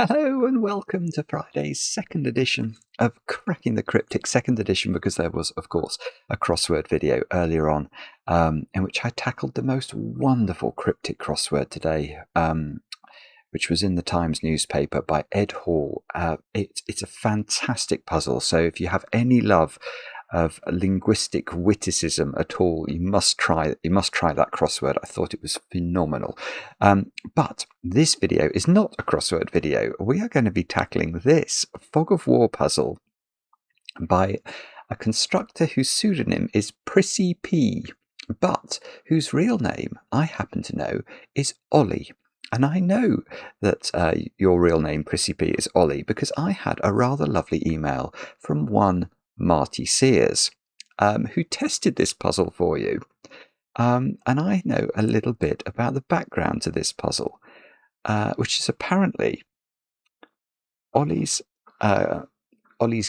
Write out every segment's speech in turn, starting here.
Hello and welcome to Friday's second edition of Cracking the Cryptic, second edition because there was, of course, a crossword video earlier on in which I tackled the most wonderful cryptic crossword today, which was in the Times newspaper by Ed Hall. It's a fantastic puzzle, so if you have any love of linguistic witticism at all, you must try that crossword. I thought it was phenomenal. But this video is not a crossword video. We are going to be tackling this fog of war puzzle by a constructor whose pseudonym is PrissyP, but whose real name I happen to know is Olli. And I know that your real name, PrissyP, is Olli because I had a rather lovely email from one Marty Sears, who tested this puzzle for you. And I know a little bit about the background to this puzzle, which is apparently Olli's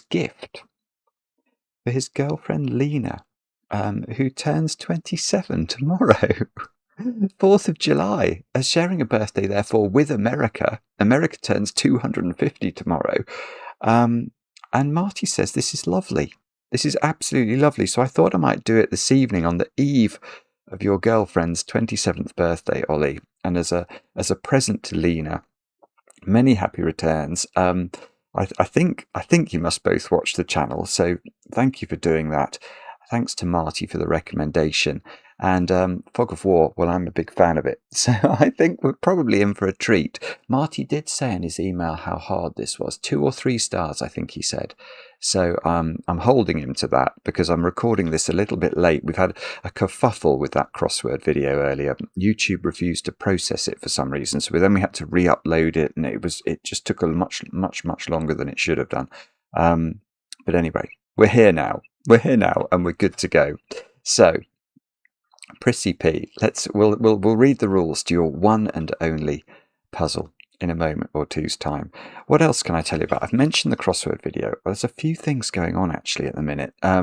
gift for his girlfriend Lina, who turns 27 tomorrow. 4th of July, as sharing a birthday, therefore, with America. America turns 250 tomorrow. And Marty says this is lovely. This is absolutely lovely. So I thought I might do it this evening on the eve of your girlfriend's 27th birthday, Olli. And as a present to Lina, many happy returns. I think you must both watch the channel. So thank you for doing that. Thanks to Marty for the recommendation. And Fog of War, well, I'm a big fan of it. So I think we're probably in for a treat. Marty did say in his email how hard this was. 2 or 3 stars, I think he said. So I'm holding him to that because I'm recording this a little bit late. We've had a kerfuffle with that crossword video earlier. YouTube refused to process it for some reason. So then we had to re-upload it, and it just took a much longer than it should have done. But anyway, we're here now. And we're good to go. So PrissyP, we'll read the rules to your one and only puzzle in a moment or two's time. What else can I tell you about? I've mentioned the crossword video. Well, there's a few things going on actually at the minute. I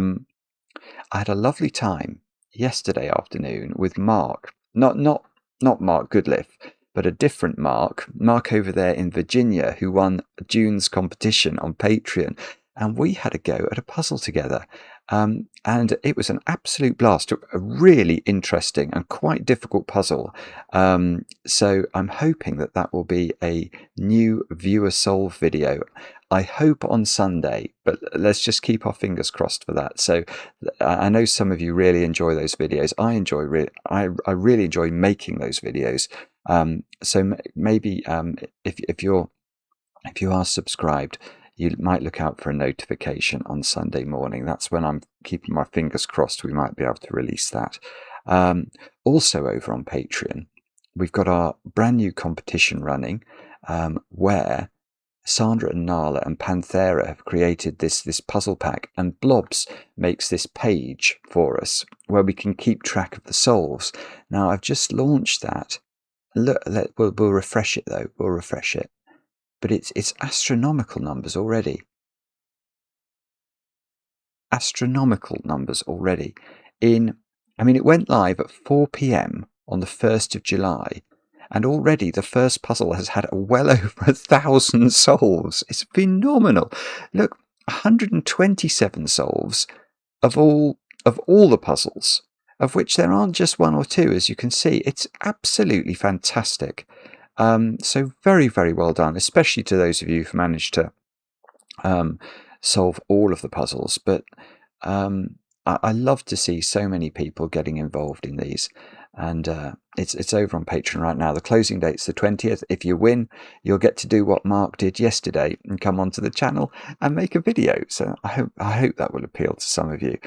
had a lovely time yesterday afternoon with Mark, not Mark Goodliff, but a different Mark over there in Virginia, who won June's competition on Patreon. And we had a go at a puzzle together. And it was an absolute blast, a really interesting and quite difficult puzzle. So I'm hoping that will be a new viewer solve video. I hope on Sunday, but let's just keep our fingers crossed for that. So I know some of you really enjoy those videos. I really enjoy making those videos. So maybe if you are subscribed, you might look out for a notification on Sunday morning. That's when I'm keeping my fingers crossed we might be able to release that. Also over on Patreon, we've got our brand new competition running where Sandra and Nala and Panthera have created this puzzle pack, and Blobs makes this page for us where we can keep track of the solves. Now, I've just launched that. Look, we'll refresh it though. We'll refresh it. But it's astronomical numbers already. Astronomical numbers already. It went live at 4 p.m. on the 1st of July, and already the first puzzle has had well over 1,000 solves. It's phenomenal. Look, 127 solves of all the puzzles, of which there aren't just 1 or 2, as you can see. It's absolutely fantastic. So very, very well done, especially to those of you who've managed to solve all of the puzzles. But I love to see so many people getting involved in these. And it's over on Patreon right now. The closing date's the 20th. If you win, you'll get to do what Mark did yesterday and come onto the channel and make a video. So I hope that will appeal to some of you.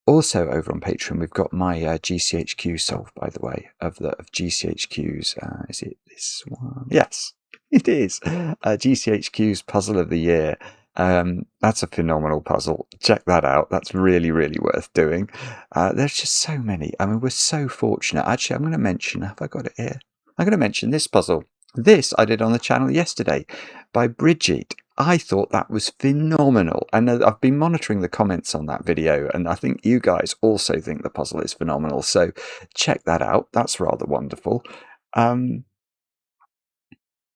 Also over on Patreon, we've got my GCHQ solve, by the way, of GCHQ's. Is it this one? Yes, it is. GCHQ's Puzzle of the Year. That's a phenomenal puzzle. Check that out. That's really, really worth doing. There's just so many. We're so fortunate. Actually, I'm going to mention, have I got it here? I'm going to mention this puzzle. This I did on the channel yesterday by Bridget. I thought that was phenomenal, and I've been monitoring the comments on that video, and I think you guys also think the puzzle is phenomenal, so check that out. That's rather wonderful.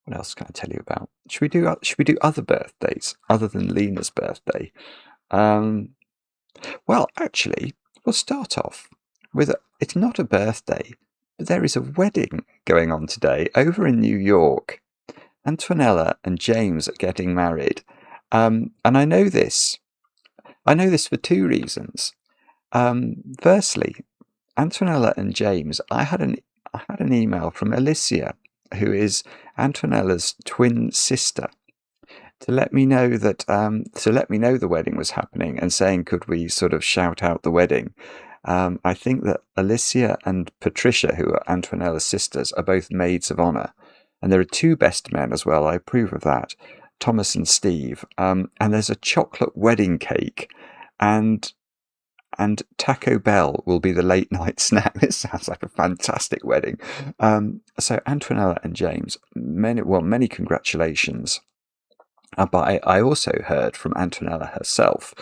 What else can I tell you about? Should we do other birthdays other than Lina's birthday? Well, actually, we'll start off with it's not a birthday, but there is a wedding going on today over in New York. Antonella and James are getting married, and I know this. I know this for two reasons. Firstly, Antonella and James. I had an email from Alicia, who is Antonella's twin sister, to let me know that the wedding was happening and saying could we sort of shout out the wedding. I think that Alicia and Patricia, who are Antonella's sisters, are both maids of honour, and there are two best men as well. I approve of that, Thomas and Steve. And there's a chocolate wedding cake, and Taco Bell will be the late night snack. This sounds like a fantastic wedding. So Antonella and James, many congratulations. But I also heard from Antonella herself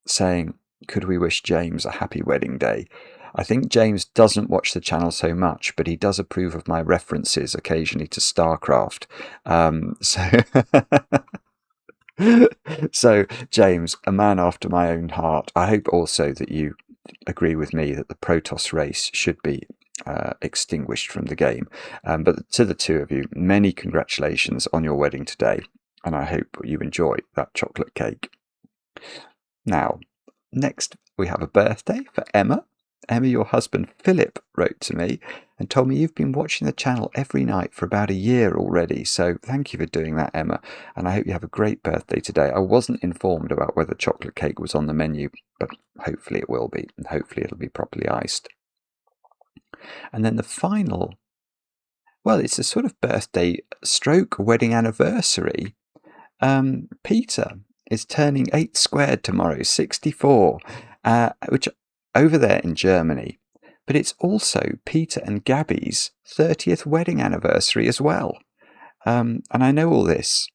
saying, could we wish James a happy wedding day? I think James doesn't watch the channel so much, but he does approve of my references occasionally to StarCraft. So James, a man after my own heart. I hope also that you agree with me that the Protoss race should be extinguished from the game. But to the two of you, many congratulations on your wedding today, and I hope you enjoy that chocolate cake. Now, next we have a birthday for Emma. Emma, your husband Philip wrote to me and told me you've been watching the channel every night for about a year already. So thank you for doing that, Emma. And I hope you have a great birthday today. I wasn't informed about whether chocolate cake was on the menu, but hopefully it will be. And hopefully it'll be properly iced. And then the final, well, it's a sort of birthday stroke wedding anniversary. Peter is turning 8 squared tomorrow, 64, which over there in Germany, but it's also Peter and Gabby's 30th wedding anniversary as well. And I know all this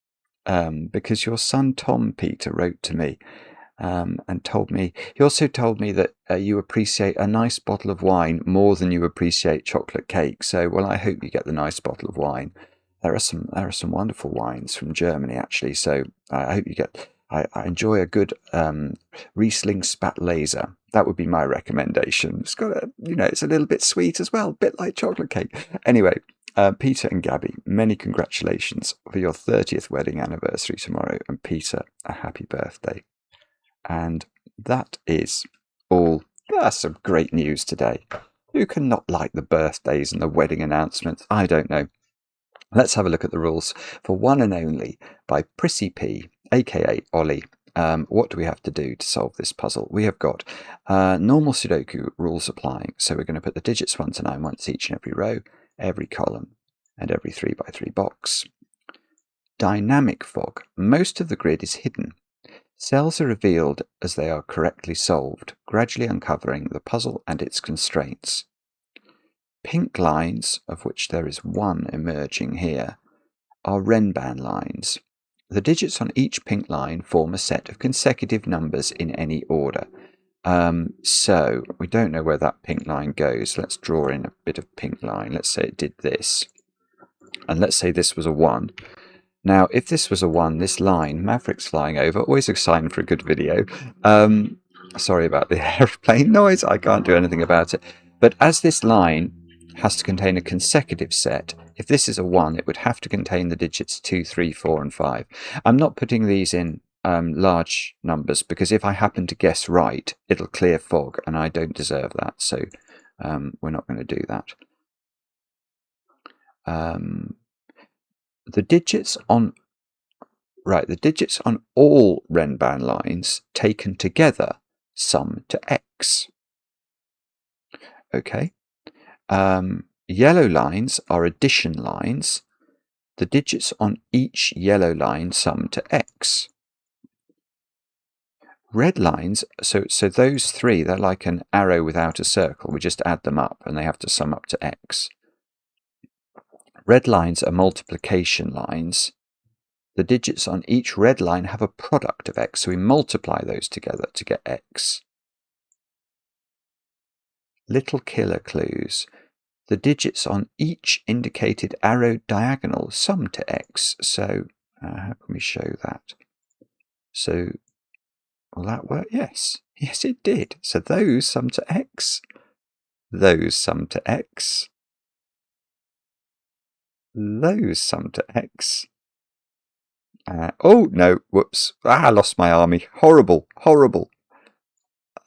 because your son Tom, Peter, wrote to me and told me, he also told me that you appreciate a nice bottle of wine more than you appreciate chocolate cake. So, well, I hope you get the nice bottle of wine. There are some wonderful wines from Germany, actually. So I hope you get. I enjoy a good Riesling Spätlese. That would be my recommendation. It's got it's a little bit sweet as well, a bit like chocolate cake. Anyway, Peter and Gabby, many congratulations for your 30th wedding anniversary tomorrow. And Peter, a happy birthday. And that is all. That's some great news today. Who can not like the birthdays and the wedding announcements? I don't know. Let's have a look at the rules for One and Only by PrissyP, aka Olli. What do we have to do to solve this puzzle? We have got normal Sudoku rules applying. So we're going to put the digits 1 to 9 once each in every row, every column, and every 3 by 3 box. Dynamic fog. Most of the grid is hidden. Cells are revealed as they are correctly solved, gradually uncovering the puzzle and its constraints. Pink lines, of which there is one emerging here, are Renban lines. The digits on each pink line form a set of consecutive numbers in any order. So we don't know where that pink line goes. Let's draw in a bit of pink line. Let's say it did this. And let's say this was a 1. Now, if this was a 1, this line, Maverick's flying over, always a sign for a good video. Sorry about the airplane noise. I can't do anything about it. But as this line has to contain a consecutive set, if this is a 1, it would have to contain the digits 2, 3, 4, and 5. I'm not putting these in large numbers because if I happen to guess right, it'll clear fog, and I don't deserve that. So we're not going to do that. The digits on all Renban lines taken together sum to X. Okay. Yellow lines are addition lines. The digits on each yellow line sum to X. Red lines, so those three, they're like an arrow without a circle. We just add them up and they have to sum up to X. Red lines are multiplication lines. The digits on each red line have a product of X, so we multiply those together to get X. Little killer clues. the digits on each indicated arrowed diagonal sum to x. So how can we show that? So will that work? Yes. Yes, it did. So those sum to x. Those sum to x. Those sum to x. Oh, no. Whoops. I lost my army. Horrible. Horrible.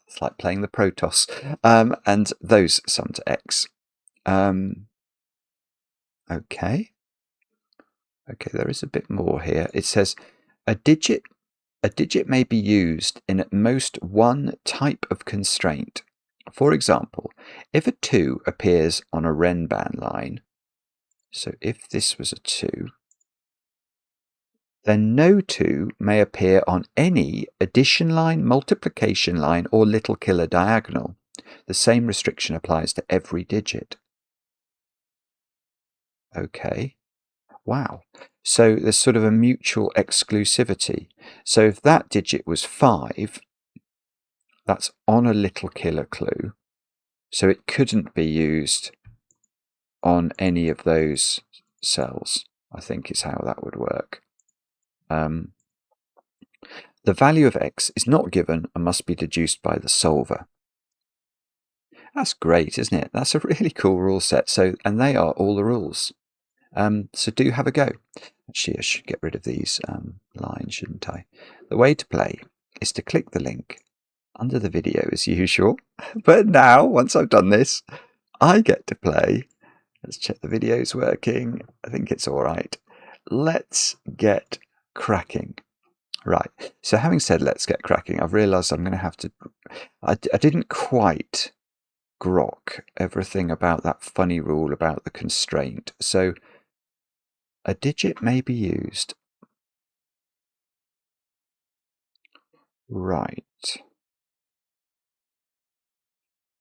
It's like playing the Protoss. And those sum to x. Okay. Okay, there is a bit more here. It says a digit may be used in at most one type of constraint. For example, if a 2 appears on a Renban line, so if this was a 2, then no 2 may appear on any addition line, multiplication line, or little killer diagonal. The same restriction applies to every digit. Okay. Wow. So there's sort of a mutual exclusivity. So if that digit was 5, that's on a little killer clue. So it couldn't be used on any of those cells, I think is how that would work. The value of x is not given and must be deduced by the solver. That's great, isn't it? That's a really cool rule set. So, and they are all the rules. So do have a go. Actually, I should get rid of these lines, shouldn't I? The way to play is to click the link under the video as usual. But now, once I've done this, I get to play. Let's check the video's working. I think it's all right. Let's get cracking. Right. So having said let's get cracking, I've realised I'm going to have to... I didn't quite grok everything about that funny rule about the constraint. So a digit may be used. Right.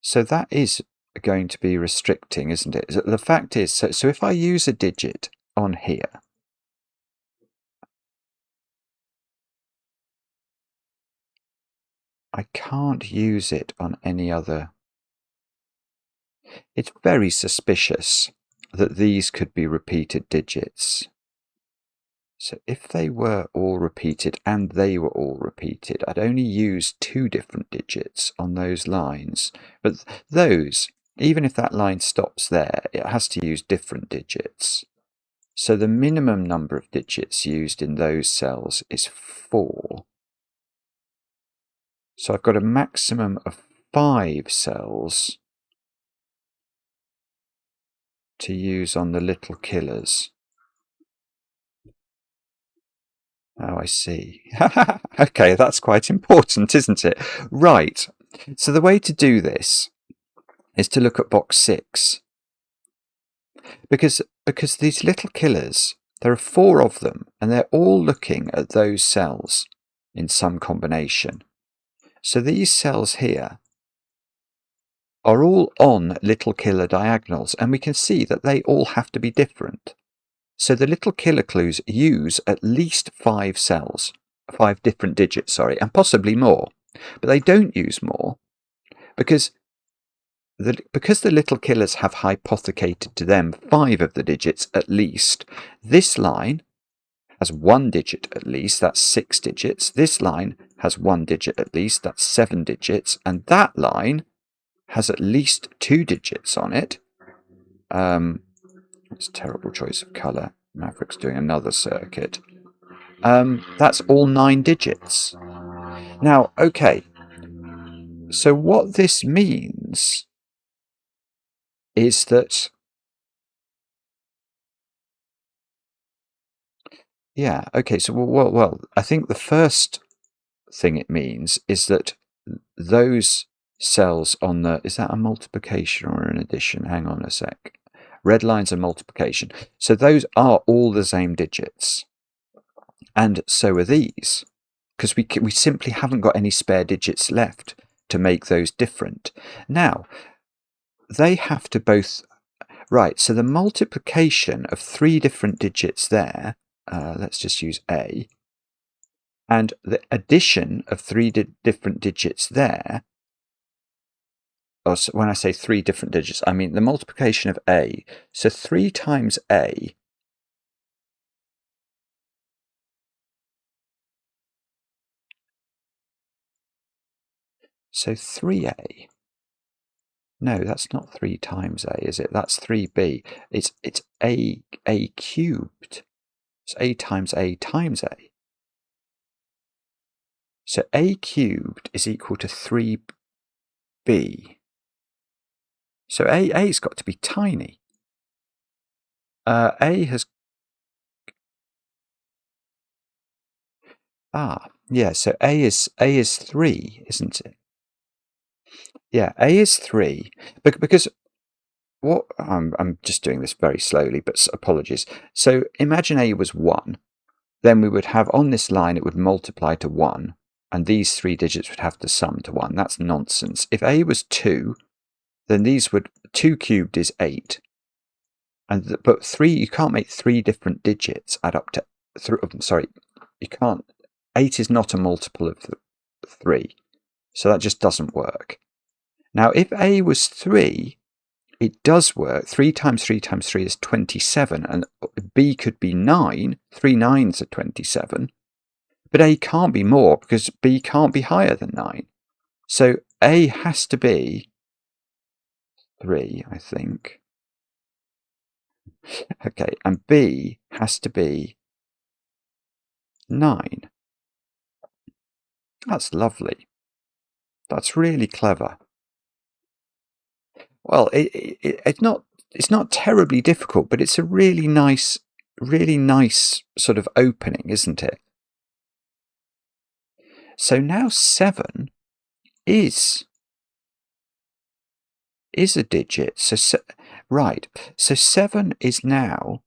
So that is going to be restricting, isn't it? The fact is, so if I use a digit on here, I can't use it on any other. It's very suspicious that these could be repeated digits. So if they were all repeated and they were all repeated, I'd only use 2 different digits on those lines. But those, even if that line stops there, it has to use different digits. So the minimum number of digits used in those cells is 4. So I've got a maximum of 5 cells to use on the little killers. Oh, I see. Okay, that's quite important, isn't it? Right. So the way to do this is to look at box 6. Because these little killers, there are 4 of them, and they're all looking at those cells in some combination. So these cells here are all on little killer diagonals, and we can see that they all have to be different. So the little killer clues use at least 5 cells, 5 different digits, sorry, and possibly more. But they don't use more because the little killers have hypothecated to them 5 of the digits at least. This line has 1 digit at least, that's 6 digits. This line has 1 digit at least, that's 7 digits. And that line has at least 2 digits on it. It's a terrible choice of colour. Maverick's doing another circuit. That's all 9 digits. Now, okay. So what this means is that... Yeah, okay. So, well, I think the first thing it means is that those cells on the... Is that a multiplication or an addition? Hang on a sec. Red lines are multiplication. So those are all the same digits. And so are these. Because we simply haven't got any spare digits left to make those different. Now, they have to both... Right, so the multiplication of 3 different digits there, let's just use A, and the addition of 3 different digits there or when I say 3 different digits, I mean the multiplication of A. So 3 times A. So 3A. No, that's not 3 times A, is it? That's 3B. It's A cubed. It's A times A times A. So A cubed is equal to 3B. So A's got to be tiny. A has... yeah, so A is 3, isn't it? Yeah, A is 3. Because what... I'm just doing this very slowly, but apologies. So imagine A was 1. Then we would have, on this line, it would multiply to 1. And these 3 digits would have to sum to 1. That's nonsense. If A was 2, then these would... 2 cubed is 8. But 3, you can't make 3 different digits add up to... sorry, you can't... 8 is not a multiple of 3. So that just doesn't work. Now, if A was 3, it does work. 3 times 3 times 3 is 27. And B could be 9. 3 9s are 27. But A can't be more because B can't be higher than 9. So A has to be 3, I think. Okay, and B has to be 9. That's lovely. That's really clever. Well, it's not terribly difficult, but it's a really nice sort of opening, isn't it? So now 7 is a digit. So right. So 7 is now,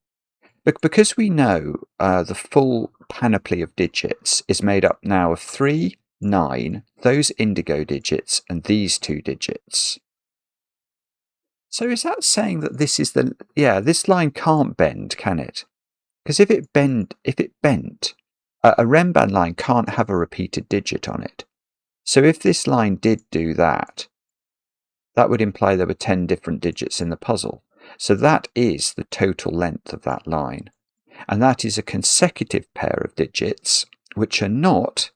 because we know the full panoply of digits is made up now of 3, 9, those indigo digits, and these 2 digits. So is that saying that this is the... Yeah, this line can't bend, can it? Because if it bent, a Renban line can't have a repeated digit on it. So if this line did do that, that would imply there were 10 different digits in the puzzle. So that is the total length of that line. And that is a consecutive pair of digits, which are not...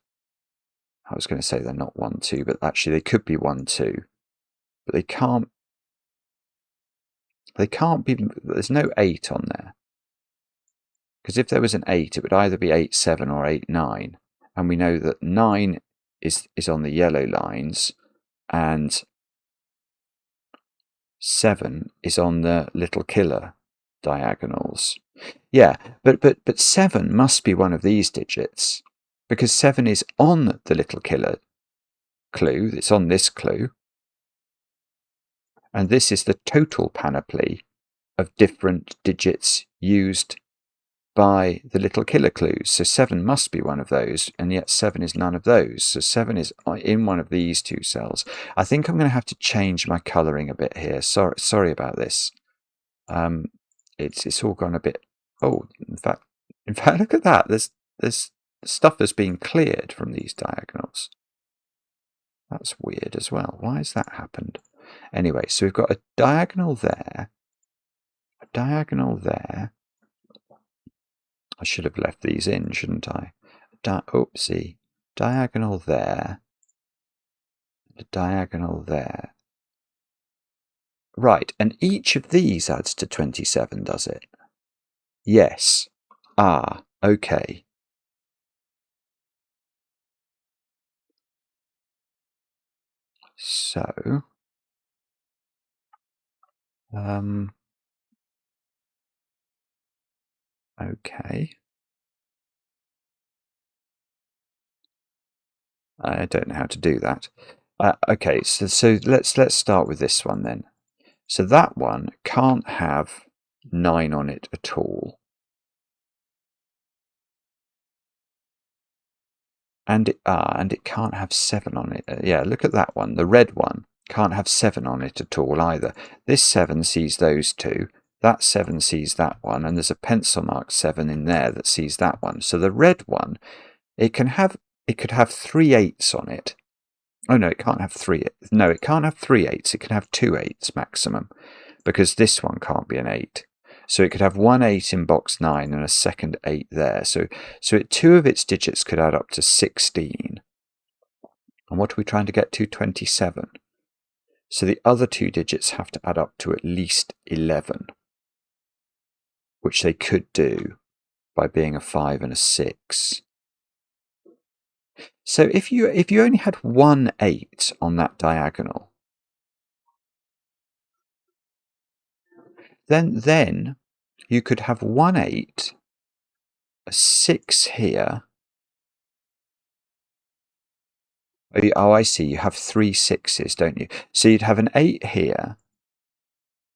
I was going to say they're not 1, 2, but actually they could be 1, 2. But they can't be... There's no 8 on there. Because if there was an 8, it would either be 8, 7 or 8, 9. And we know that 9 is on the yellow lines, and 7 is on the little killer diagonals. Yeah, but 7 must be one of these digits, because 7 is on the little killer clue. It's on this clue. And this is the total panoply of different digits used by the little killer clues. So 7 must be one of those, and yet 7 is none of those. So 7 is in one of these 2 cells. I think I'm going to have to change my colouring a bit here. Sorry about this. It's all gone a bit... Oh, in fact, look at that. There's stuff that's been cleared from these diagonals. That's weird as well. Why has that happened? Anyway, so we've got a diagonal there, a diagonal there. I should have left these in, shouldn't I? Oopsie. Diagonal there. A diagonal there. Right, and each of these adds to 27, does it? Yes. Okay. So... okay. I don't know how to do that. Okay, so let's start with this one then. So that one can't have 9 on it at all. And it can't have 7 on it. Yeah, look at that one. The red one can't have 7 on it at all either. This 7 sees those 2. That 7 sees that one, and there's a pencil mark 7 in there that sees that one. So the red one, it could have 3 8s on it. Oh no, it can't have 3. No, it can't have 3 8s. It can have 2 8s maximum, because this one can't be an 8. So it could have 1 8 in box 9 and a second 8 there. So 2 of its digits could add up to 16. And what are we trying to get to? 27. So the other 2 digits have to add up to at least 11, which they could do by being a 5 and a 6. So if you only had 1 8 on that diagonal, then you could have 1 8, a 6 here. Oh, I see. You have 3 6s, don't you? So you'd have an 8 here.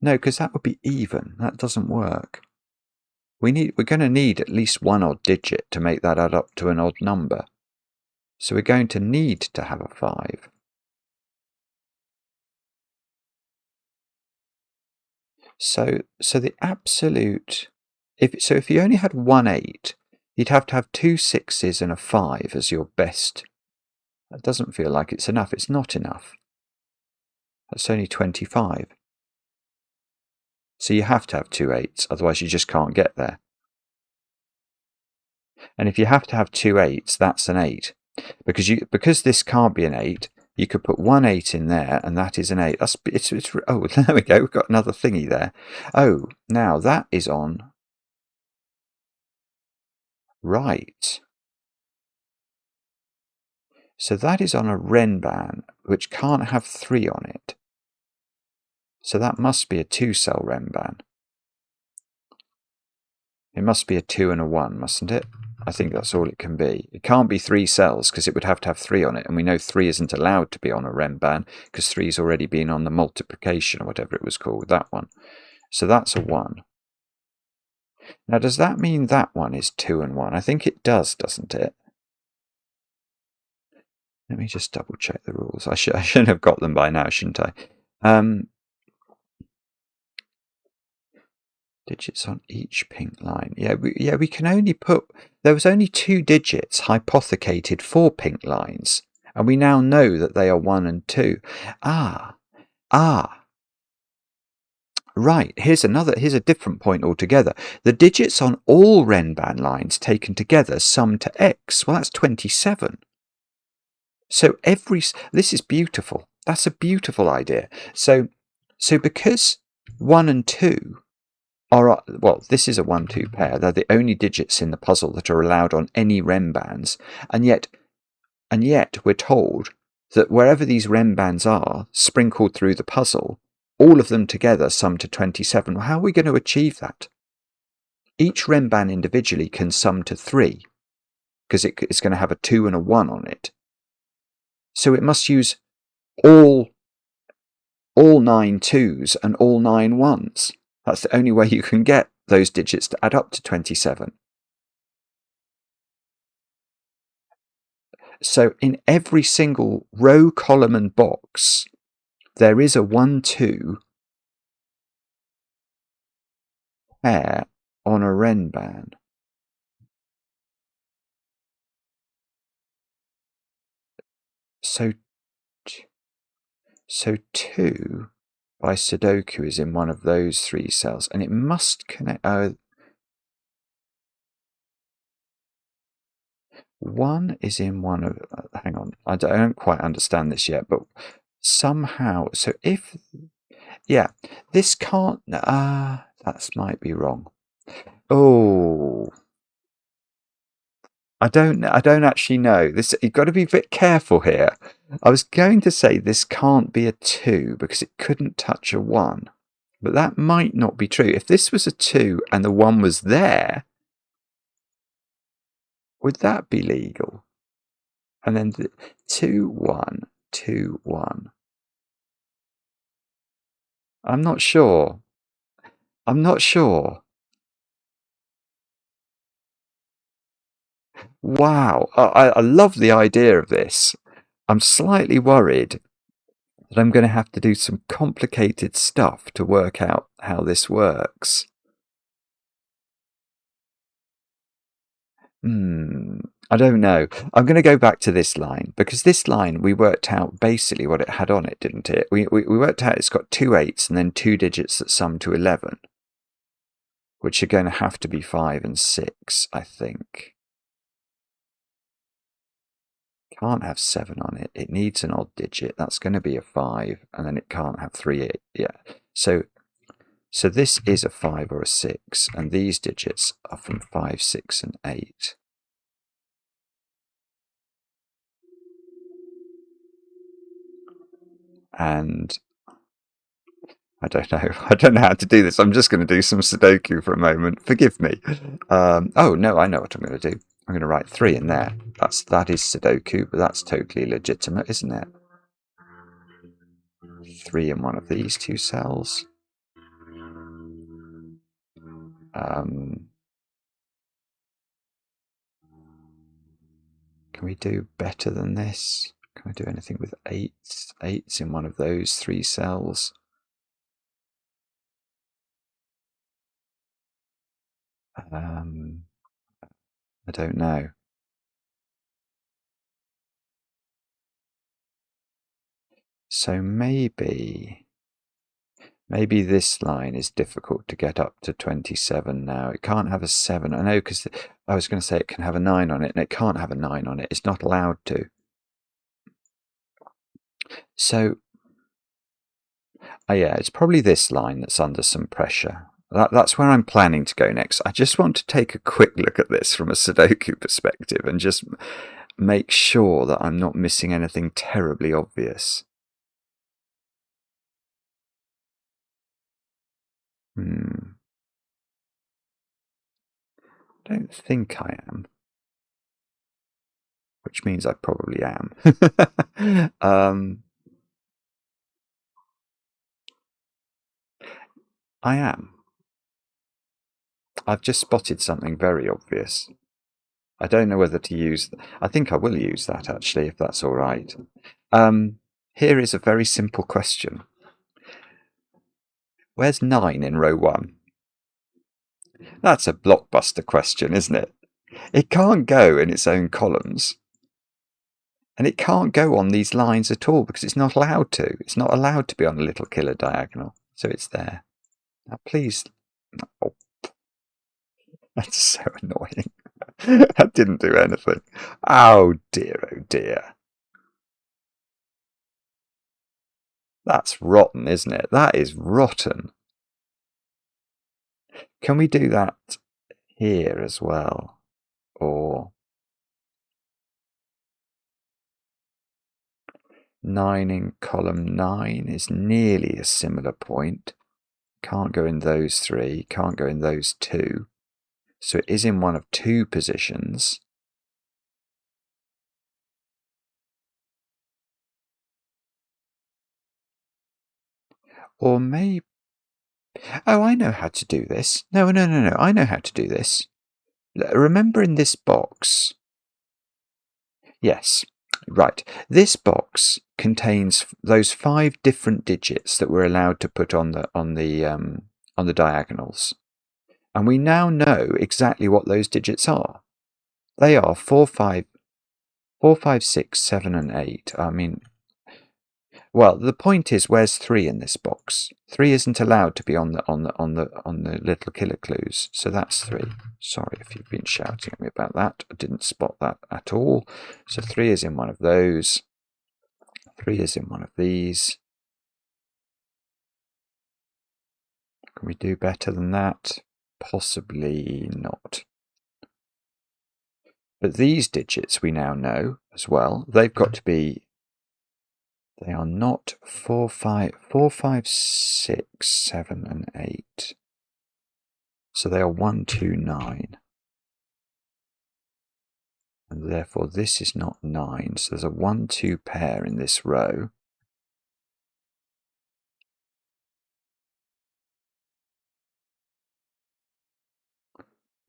No, because that would be even. That doesn't work. We're going to need at least 1 odd digit to make that add up to an odd number. So we're going to need to have a 5. So the absolute, if you only had 1 8, you'd have to have 2 6s and a 5 as your best. That doesn't feel like it's enough. It's not enough. That's only 25. So you have to have 2 8s, otherwise you just can't get there. And if you have to have 2 8s, that's an 8. Because this can't be an 8, you could put 1 8 in there, and that is an 8. Oh, there we go. We've got another thingy there. Oh, now that is on. Right. So that is on a Renban, which can't have 3 on it. So that must be a 2-cell Renban. It must be a 2 and a 1, mustn't it? I think that's all it can be. It can't be 3 cells because it would have to have 3 on it. And we know 3 isn't allowed to be on a Renban because 3's already been on the multiplication or whatever it was called, that one. So that's a 1. Now, does that mean that one is 2 and 1? I think it does, doesn't it? Let me just double check the rules. I should have got them by now, shouldn't I? Digits on each pink line. Yeah, we can only put. There was only 2 digits hypothecated for pink lines, and we now know that they are 1 and 2. Right. Here's a different point altogether. The digits on all Renban lines taken together sum to x. Well, that's 27. So this is beautiful. That's a beautiful idea. So because 1 and 2 are, well, this is a 1-2 pair. They're the only digits in the puzzle that are allowed on any Renbans, and yet we're told that wherever these Renbans are sprinkled through the puzzle, all of them together sum to 27. Well, how are we going to achieve that? Each Renban individually can sum to 3 because it's going to have a 2 and a 1 on it. So it must use all 9 2s and all 9 1s. That's the only way you can get those digits to add up to 27. So in every single row, column and box, there is a 1-2 pair on a Renban. So 2 by Sudoku is in one of those 3 cells, and it must connect. 1 is in one of. Hang on, I don't quite understand this yet, but somehow. So this can't. That might be wrong. Oh, I don't actually know. You've got to be a bit careful here. I was going to say this can't be a 2 because it couldn't touch a 1. But that might not be true. If this was a 2 and the 1 was there, would that be legal? And then 2 1 2 1. I'm not sure. Wow, I love the idea of this. I'm slightly worried that I'm going to have to do some complicated stuff to work out how this works. I don't know. I'm going to go back to this line, because this line, we worked out basically what it had on it, didn't it? We worked out it's got 2 8s and then 2 digits that sum to 11, which are going to have to be 5 and 6, I think. Can't have 7 on it. It needs an odd digit. That's going to be a 5, and then it can't have 3 8. Yeah. So this is a 5 or a 6, and these digits are from 5, 6, and 8. And I don't know. I don't know how to do this. I'm just going to do some Sudoku for a moment. Forgive me. Oh, no, I know what I'm going to do. I'm going to write 3 in there. That is Sudoku, but that's totally legitimate, isn't it? 3 in one of these 2 cells. Can we do better than this? Can I do anything with 8s? 8s in one of those 3 cells. I don't know. So maybe this line is difficult to get up to 27 now. It can't have a 7. I know, because I was going to say it can have a 9 on it, and it can't have a 9 on it. It's not allowed to. So, yeah, it's probably this line that's under some pressure. That's where I'm planning to go next. I just want to take a quick look at this from a Sudoku perspective and just make sure that I'm not missing anything terribly obvious. I don't think I am, which means I probably am. I am. I've just spotted something very obvious. I don't know whether to use... I think I will use that, actually, if that's all right. Here is a very simple question. Where's 9 in row 1? That's a blockbuster question, isn't it? It can't go in its own columns. And it can't go on these lines at all, because it's not allowed to. It's not allowed to be on a little killer diagonal. So it's there. Now, please... Oh. That's so annoying. That didn't do anything. Oh dear, oh dear. That's rotten, isn't it? That is rotten. Can we do that here as well? Or 9 in column 9 is nearly a similar point. Can't go in those 3, can't go in those 2. So it is in one of 2 positions. Or maybe... Oh, I know how to do this. No. I know how to do this. Remember in this box... Yes, right. This box contains those 5 different digits that we're allowed to put on the diagonals. And we now know exactly what those digits are. They are 4, 5, 6, 7, and 8. I mean... Well, the point is, where's 3 in this box? 3 isn't allowed to be on the little killer clues, so that's 3. Sorry if you've been shouting at me about that. I didn't spot that at all. So 3 is in one of those. 3 is in one of these. Can we do better than that? Possibly not. But these digits we now know as well. They've got to be... They are not 4, 5, 6, 7, and 8. So they are 1, 2, 9. And therefore this is not 9. So there's a 1, 2 pair in this row.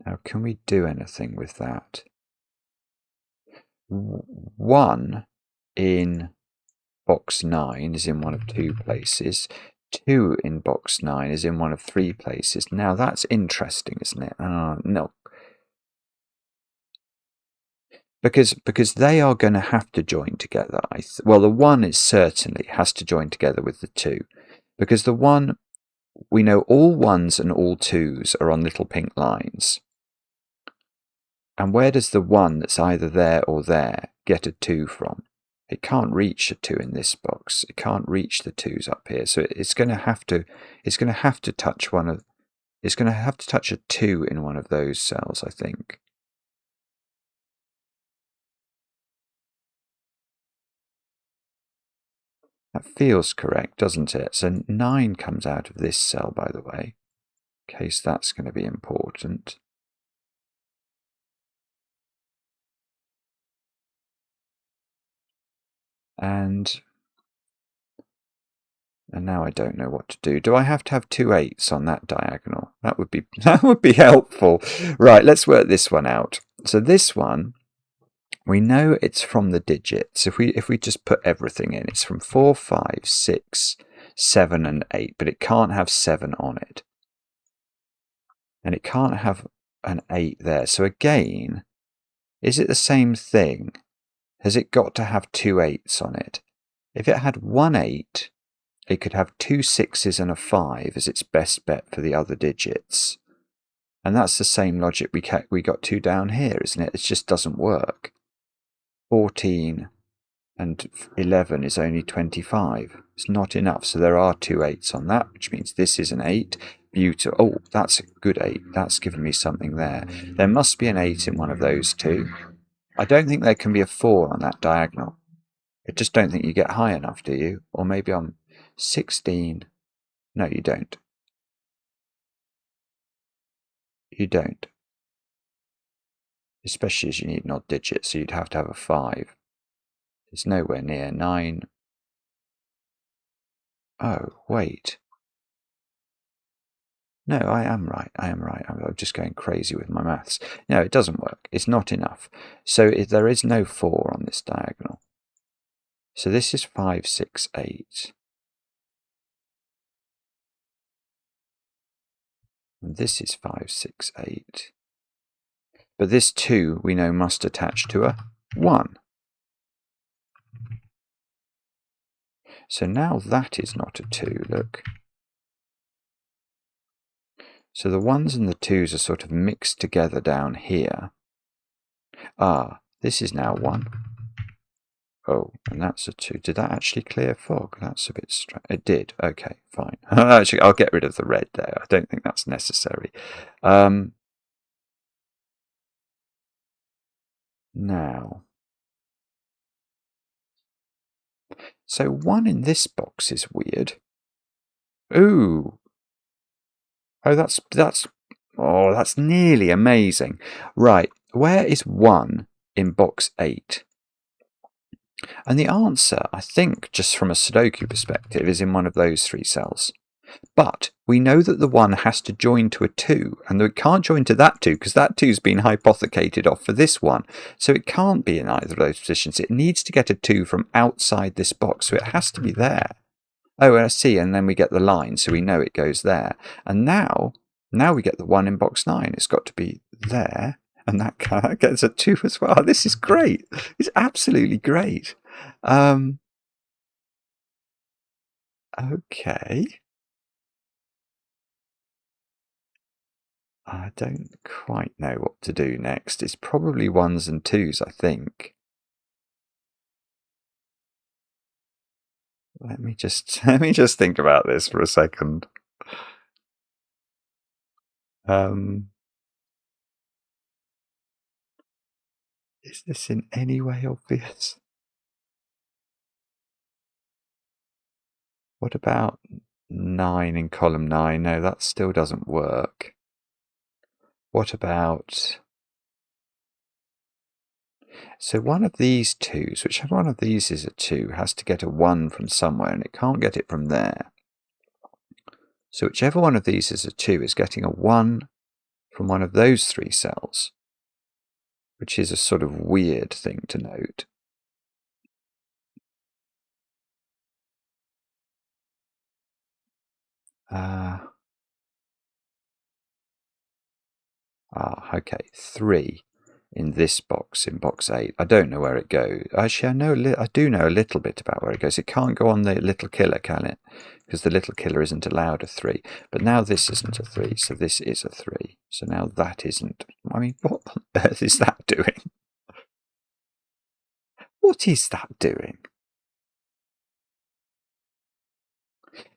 Now, can we do anything with that? 1 in box 9 is in one of 2 places. 2 in box 9 is in one of 3 places. Now that's interesting, isn't it? No. because they are going to have to join together. Well, the 1 is certainly has to join together with the 2, because the 1, we know all 1s and all 2s are on little pink lines. And where does the 1 that's either there or there get a 2 from? It can't reach a 2 in this box. It can't reach the 2s up here. So it's going to have to touch it's going to have to touch a 2 in one of those cells, I think. That feels correct, doesn't it? So 9 comes out of this cell, by the way, in case that's going to be important. And now I don't know what to do. Do I have to have 2 8s on that diagonal? That would be helpful. Right, let's work this one out. So this one, we know it's from the digits. If we just put everything in, it's from 4, 5, 6, 7, and 8, but it can't have 7 on it. And it can't have an 8 there. So again, is it the same thing? Has it got to have 2 8s on it? If it had 1 8, it could have 2 6s and a 5 as its best bet for the other digits. And that's the same logic we got to down here, isn't it? It just doesn't work. 14 and 11 is only 25. It's not enough, so there are 2 8s on that, which means this is an 8. Beautiful. Oh, that's a good 8. That's given me something there. There must be an 8 in one of those two. I don't think there can be a 4 on that diagonal. I just don't think you get high enough, do you? Or maybe I'm 16. No, you don't. You don't. Especially as you need an odd digit, so you'd have to have a 5. It's nowhere near 9. Oh, wait. No, I am right. I'm just going crazy with my maths. No, it doesn't work. It's not enough. So there is no 4 on this diagonal. So this is 5, 6, 8. And this is 5, 6, 8. But this 2 we know must attach to a 1. So now that is not a 2, look. So the 1s and the 2s are sort of mixed together down here. Ah, this is now 1. Oh, and that's a 2. Did that actually clear fog? That's a bit strange. It did. Okay, fine. Actually, I'll get rid of the red there. I don't think that's necessary. Now, so 1 in this box is weird. Ooh. Oh, that's nearly amazing. Right, where is 1 in box 8? And the answer, I think, just from a Sudoku perspective, is in one of those 3 cells. But we know that the 1 has to join to a 2, and it can't join to that 2 because that 2's been hypothecated off for this 1. So it can't be in either of those positions. It needs to get a 2 from outside this box, so it has to be there. Oh, I see, and then we get the line, so we know it goes there. And now we get the 1 in box 9. It's got to be there, and that gets a 2 as well. This is great. It's absolutely great. Okay. I don't quite know what to do next. It's probably 1s and 2s, I think. Let me just think about this for a second. Is this in any way obvious? What about 9 in column 9? No, that still doesn't work. What about... So one of these 2s, whichever one of these is a 2, has to get a 1 from somewhere, and it can't get it from there. So whichever one of these is a 2 is getting a 1 from one of those 3 cells, which is a sort of weird thing to note. Okay, 3 in this box, in box 8. I don't know where it goes. Actually, I do know a little bit about where it goes. It can't go on the little killer, can it? Because the little killer isn't allowed a 3. But now this isn't a 3, so this is a 3. So now that isn't. I mean, what on earth is that doing? What is that doing?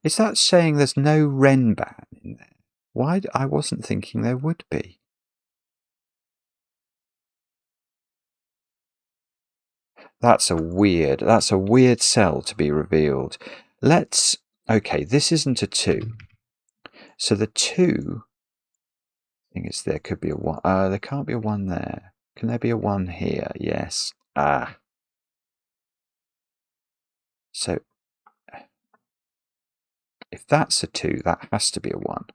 Is that saying there's no Renban in there? Why? I wasn't thinking there would be. That's a weird cell to be revealed. Okay, this isn't a 2. So the 2, I think there could be a 1. There can't be a 1 there. Can there be a 1 here? Yes. So if that's a 2, that has to be a 1.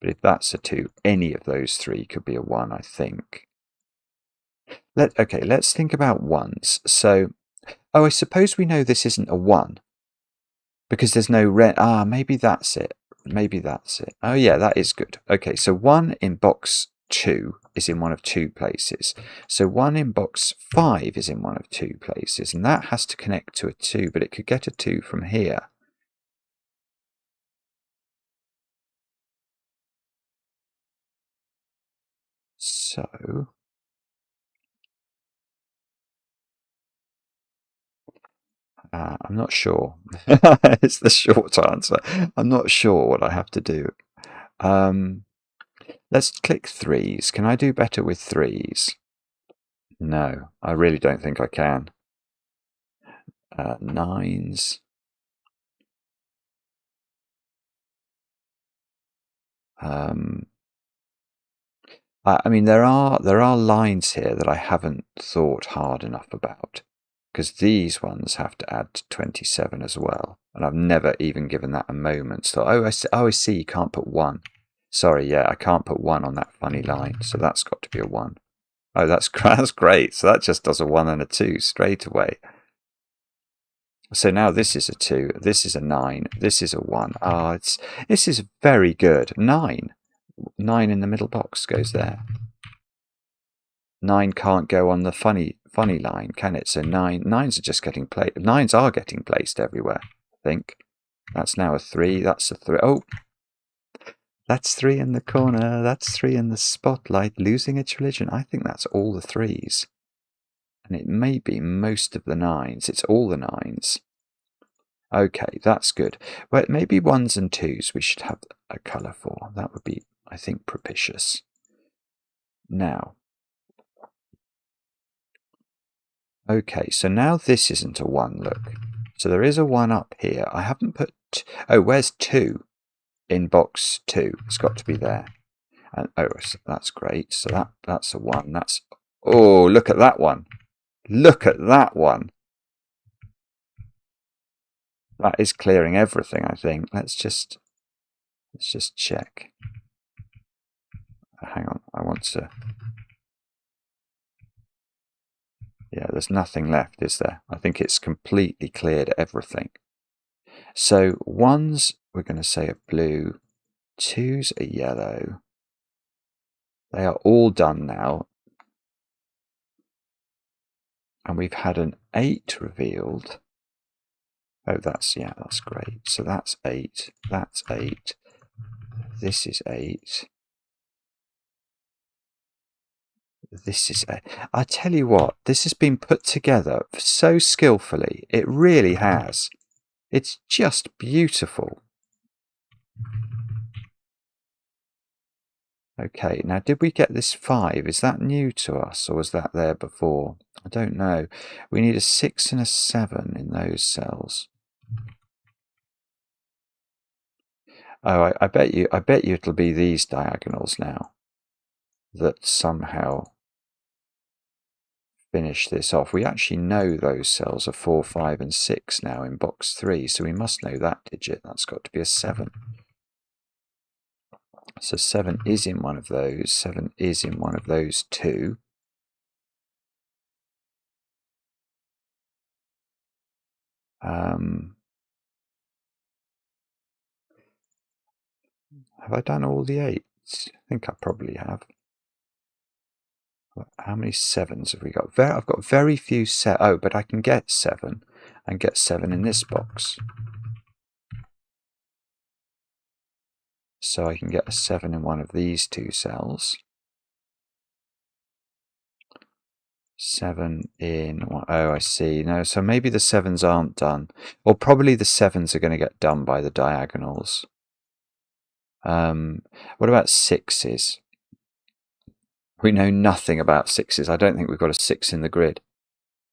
But if that's a 2, any of those 3 could be a 1, I think. Okay, let's think about 1s. So, I suppose we know this isn't a 1. Because there's no maybe that's it. Maybe that's it. Oh yeah, that is good. Okay, so 1 in box 2 is in one of 2 places. So 1 in box 5 is in one of 2 places. And that has to connect to a 2, but it could get a 2 from here. So I'm not sure. It's the short answer. I'm not sure what I have to do. Let's click 3s. Can I do better with 3s? No, I really don't think I can. 9s. I mean, there are lines here that I haven't thought hard enough about, because these ones have to add 27 as well, and I've never even given that a moment's thought. I see. You can't put 1. Sorry, yeah, I can't put 1 on that funny line, so that's got to be a 1. Oh, that's great. So that just does a 1 and a 2 straight away. So now this is a 2, this is a 9, this is a 1. This is very good. 9 in the middle box goes there. 9 can't go on the funny line, can it? So 9s are just getting placed. 9s are getting placed everywhere, I think. That's now a 3. That's a 3. Oh, that's 3 in the corner. That's 3 in the spotlight. Losing its religion. I think that's all the 3s. And it may be most of the 9s. It's all the 9s. Okay, that's good. Well, maybe 1s and 2s we should have a colour for. That would be, I think, propitious. Now, okay, so now this isn't a 1, look. So there is a 1 up here. I haven't put... Oh, where's 2? In box 2. It's got to be there. And so that's great. So that's a 1. That's... Oh, look at that one. Look at that one. That is clearing everything, I think. Let's just check. Hang on, I want to... Yeah, there's nothing left, is there? I think it's completely cleared everything. So 1s, we're going to say are blue. 2s are yellow. They are all done now. And we've had an 8 revealed. Oh, that's great. So that's 8. That's 8. This is 8. This is 8. I tell you what, this has been put together so skillfully. It really has. It's just beautiful. Okay, now did we get this 5? Is that new to us, or was that there before? I don't know. We need a 6 and a 7 in those cells. Oh, I bet you it'll be these diagonals now that somehow finish this off. We actually know those cells are 4, 5, and 6 now in box 3, so we must know that digit. That's got to be a 7. So 7 is in one of those. 7 is in one of those 2. Have I done all the 8s? I think I probably have. How many 7s have we got? I've got very few oh, but I can get 7 and get 7 in this box. So I can get a 7 in one of these 2 cells. 7 in one. Oh, I see. No, so maybe the 7s aren't done. Or probably the 7s are going to get done by the diagonals. What about 6s? We know nothing about 6s. I don't think we've got a 6 in the grid.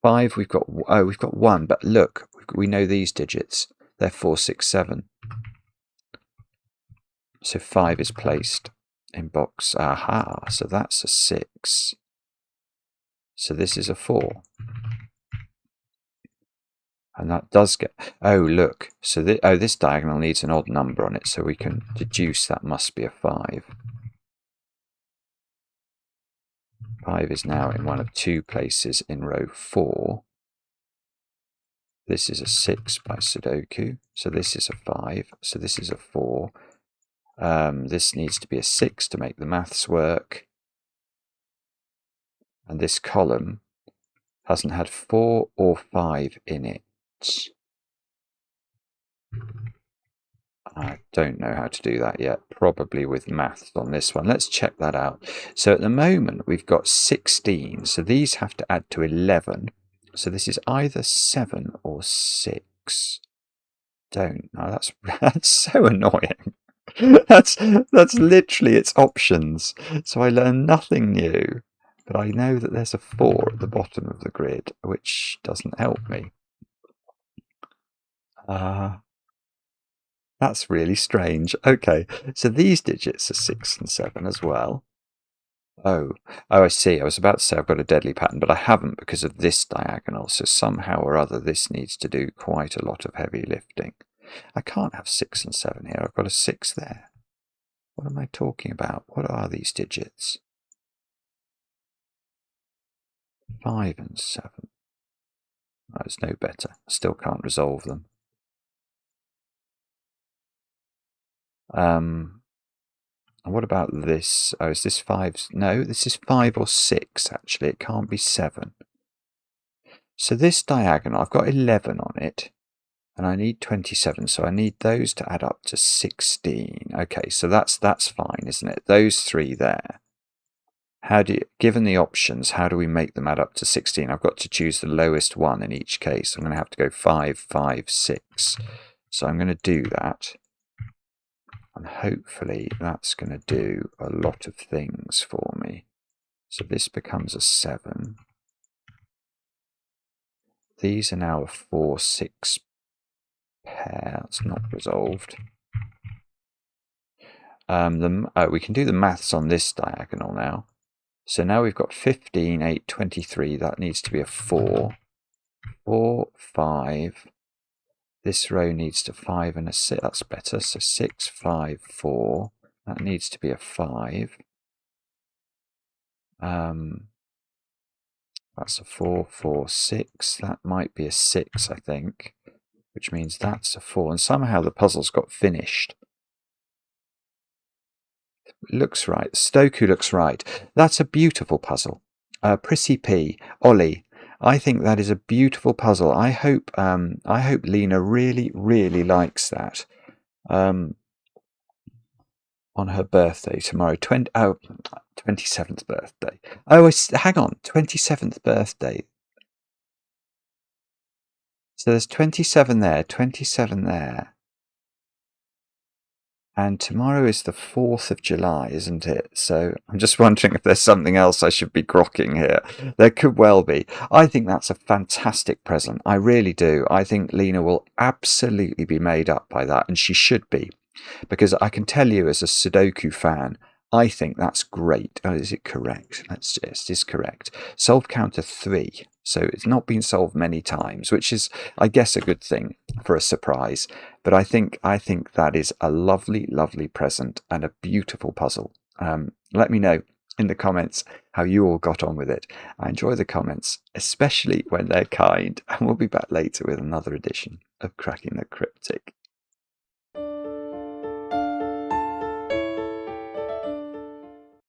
5, we've got 1, but look, we know these digits. They're 4, 6, 7. So 5 is placed in box. Aha, so that's a 6. So this is a 4. And that does get... Oh, look. So this diagonal needs an odd number on it, so we can deduce that must be a 5. 5 is now in one of 2 places in row 4. This is a 6 by Sudoku. So this is a 5. So this is a 4. This needs to be a 6 to make the maths work. And this column hasn't had 4 or 5 in it. I don't know how to do that yet, probably with maths on this one. Let's check that out. So at the moment we've got 16, so these have to add to 11. So this is either 7 or 6. Don't know, that's so annoying. That's literally its options. So I learn nothing new, but I know that there's a 4 at the bottom of the grid, which doesn't help me. That's really strange. Okay, so these digits are 6 and 7 as well. Oh, I see. I was about to say I've got a deadly pattern, but I haven't because of this diagonal. So somehow or other, this needs to do quite a lot of heavy lifting. I can't have 6 and 7 here. I've got a 6 there. What am I talking about? What are these digits? 5 and 7. Oh, it's no better. I still can't resolve them. What about this? Oh, is this 5? No, this is 5 or 6, actually. It can't be 7. So this diagonal, I've got 11 on it, and I need 27, so I need those to add up to 16. Okay, so that's fine, isn't it? Those 3 there. Given the options, how do we make them add up to 16? I've got to choose the lowest one in each case. I'm going to have to go 5, 5, 6. So I'm going to do that. And hopefully that's going to do a lot of things for me. So this becomes a 7. These are now a 4, 6 pair. That's not resolved. We can do the maths on this diagonal now. So now we've got 15, 8, 23. That needs to be a 4. 4, 5. This row needs to 5 and a 6. That's better. So 6, 5, 4. That needs to be a 5. That's a 4, 4, 6. That might be a 6, I think, which means that's a 4. And somehow the puzzle's got finished. It looks right. Sudoku looks right. That's a beautiful puzzle. PrissyP, Olli. I think that is a beautiful puzzle. I hope Lina really, really likes that. On her birthday tomorrow, 27th birthday. Oh, hang on, 27th birthday. So there's 27 there, 27 there. And tomorrow is the 4th of July, isn't it? So I'm just wondering if there's something else I should be grokking here. There could well be. I think that's a fantastic present. I really do. I think Lina will absolutely be made up by that, and she should be. Because I can tell you as a Sudoku fan, I think that's great. Oh, is it correct? It is correct. Solve counter 3. So it's not been solved many times, which is, I guess, a good thing for a surprise. But I think that is a lovely, lovely present and a beautiful puzzle. Let me know in the comments how you all got on with it. I enjoy the comments, especially when they're kind. And we'll be back later with another edition of Cracking the Cryptic.